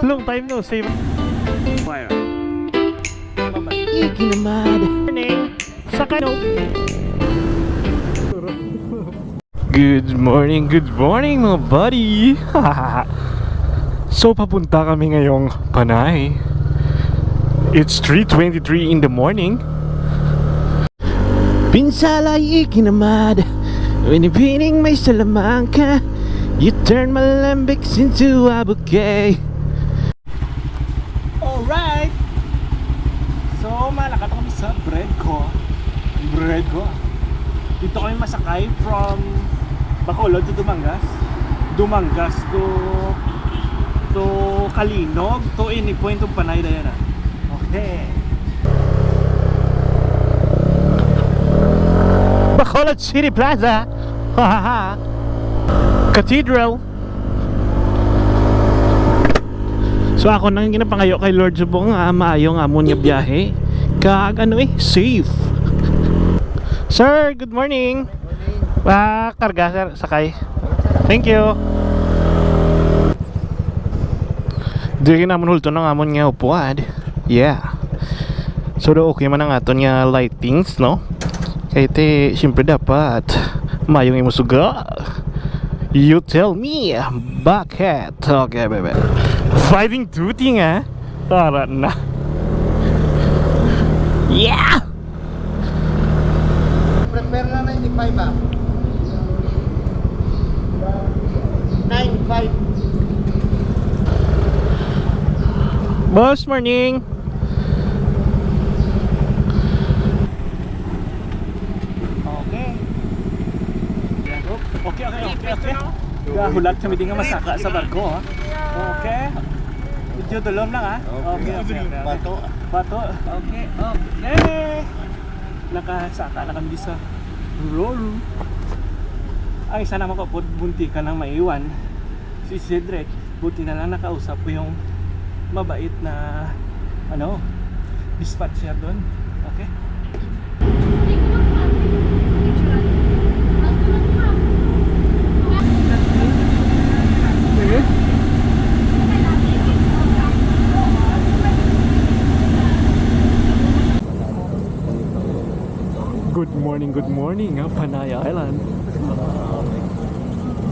Long time no see. Ikinamad. Morning. Sakay no. Good morning mga buddy. So papunta kami ngayong Panay. It's 3:23 in the morning. Pinsala'y ikinamad. Winipining may salamangka. You turn my lambics into a bouquet. Alright. So malakad kami sa bread ko. Dito kami masakay from Bacolod to Dumangas to Kalinog to any point of Panay dayan na. Okay. Bacolod City Plaza. Cathedral. So ako nang ginapangayo kay Lord Subong maayo nga amon nga biyahe. Kag safe. Sir, good morning. Karga sir, sakay. Thank you. Dili namon hulto ng amon nga upuan. Yeah. So do okay man ang aton nga lightings, no? Kaya siyempre dapat mayong imusuga. You tell me, bakit? Okay, baby. Fighting duty nga. Tara na. Yeah! Prepare na 95 ba? 95. Boss, morning. Okay. Hulat kami din nga masaka sa barko, ha? Okay. Medyo dulom lang, ha? Okay. Bato. Okay. Nakasaka na kami sa roll. Ay, sana makapod bunti ka nang maiwan. Si Cedric, buti na lang nakausap ko yung mabait na dispatcher doon. Okay. Good morning, Panay Island.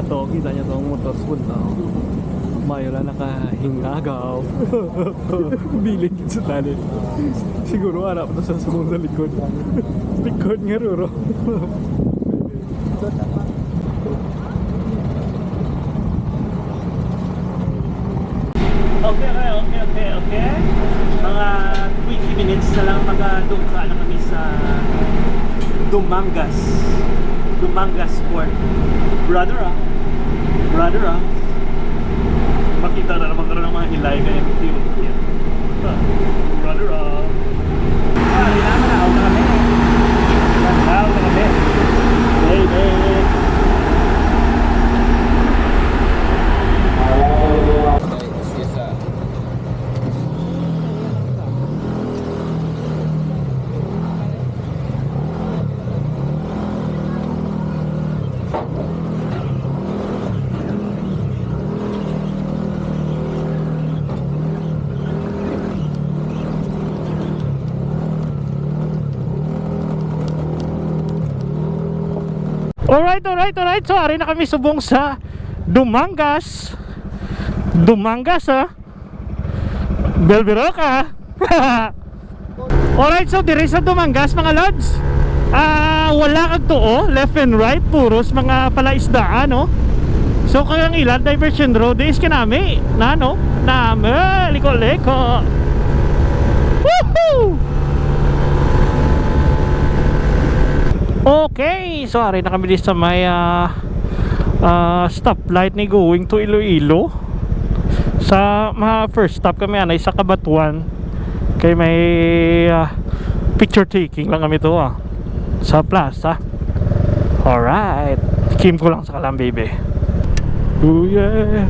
Ato, kita niya itong motorsport na mayo lang nakahingagaw. Bilig sa tali. Siguro harap na sa sumong sa likod. Likod nga ruro. Okay. Mga 20 minutes na lang magdungka na kami sa Dumangas Port. Brother ah. Makita na naman karoon ng mga hilay kaya MT. Brother ah. Hinaman na kami. Hey. Alright. So, ari na kami subong sa Dumangas, ha? Belviroca. Alright, so dire sa Dumangas, mga lods. Wala kag tuo, left and right, puros mga palaisdaan, no? So, kayang ilan, diversion road is kanami, liko-liko. Woohoo! Okay, so ari na kami sa may stoplight ni going to Iloilo. Sa first stop kami anay sa Cabatuan. Kay may picture taking lang kami to sa plaza. Alright, kim ko lang sa kalam baby. Oh yeah.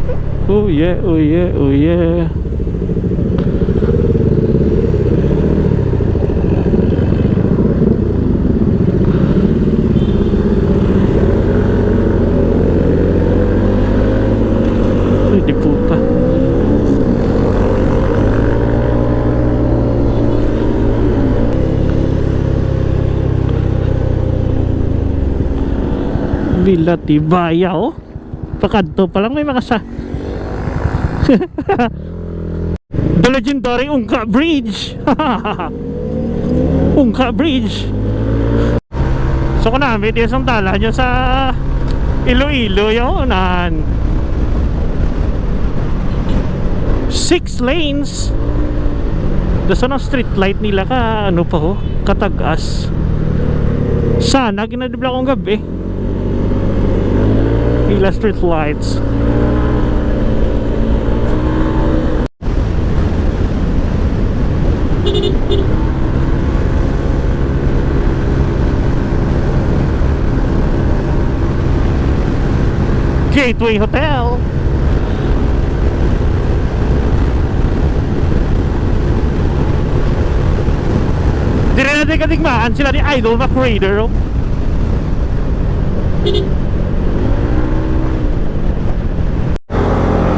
Villa Tibaya, oh. Pakadto pa lang may makasa. The legendary Ungka Bridge. Ungka Bridge. So kung namin isang tala dyan sa Iloilo yun. 6 lanes. Doon sa street light nila ka ano pa ho, katagas. Sana ginadibla kong gabi nila street lights. Gateway Hotel. Dire natin katigmaan sila ni Idol McRaider, oh.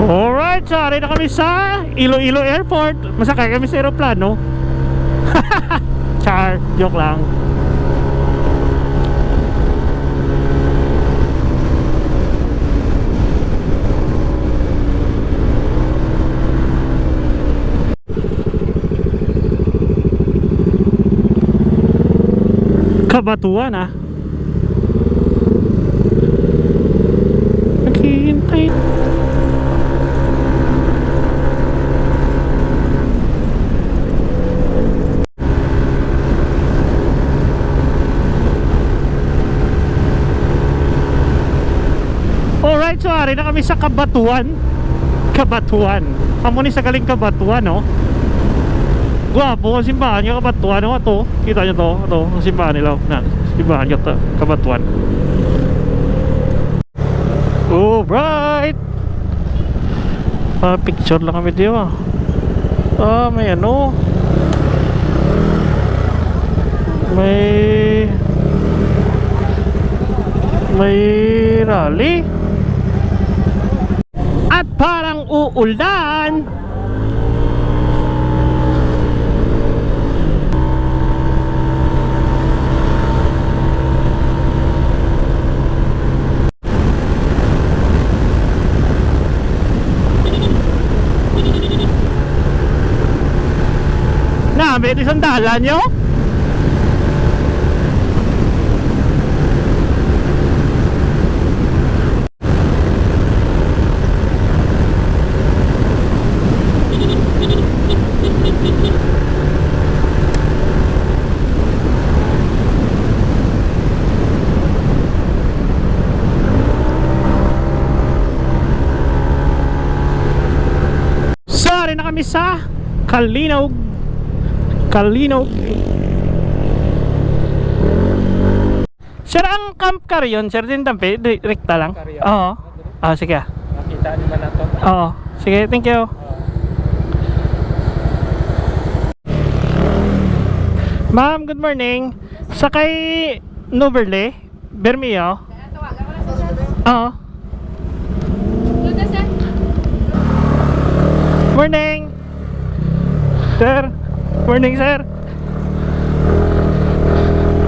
Alright, sorry na kami sa Iloilo Airport. Masakay kami sa aeroplano. Char, joke lang. Kabatuan, ah. Naghihintay. Alright, so ari na kami sa Kabatuan. Kabatuan. Amo ni sa galing Kabatuan, no? Gwapo ang simbahan yung Kabatuan, no? Ito, kita nyo to. Ito, ang simbahan nila. Na, simbahan yung Kabatuan. Alright. Picture lang kami dito, ah. May ano. May rally. At parang uulan. May isang dalan nyo? Sorry na kami sa Kalinog. Sir, ang Camp Carrion, sir, din tampi, rekta lang? Oo. Sige. Nakita niyo man na to? Oo. Sige, thank you. Ma'am, good morning. Sakay Noverle, Bermeo. Oo. Morning. Sir. Morning, sir.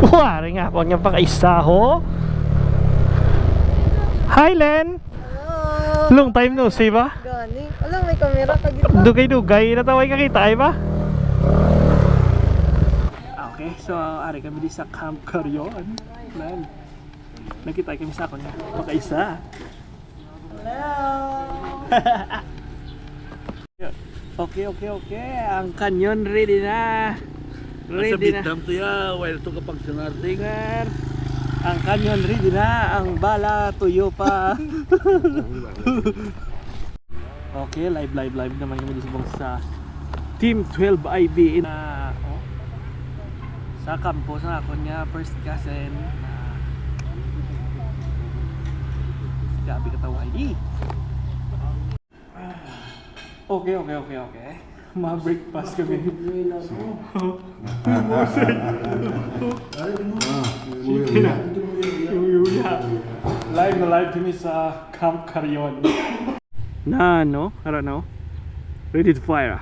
Wari nga po niyang pakaisa ho. Hi, Len. Hello. Long time no see ba? Gani. Alam, may kamera ka dito. Dugay-dugay. Nataway ka kita ay ba? Okay, so ari kami di sa Camp Carrion. Len. Nakita kami sa akon pakaisa. Hello. Okay. Ang canyon ready na. Ready na. to ya, while to kapag sinarting. Sir, ang canyon ready na. Ang bala tuyo pa. Okay, live naman kami dito sa Team 12IB na sa campus na ako niya first cousin na gabi kataway. Okay. Ma-breakfast kami. Live kami sa Camp Carrion. Na ano? Ready to fire.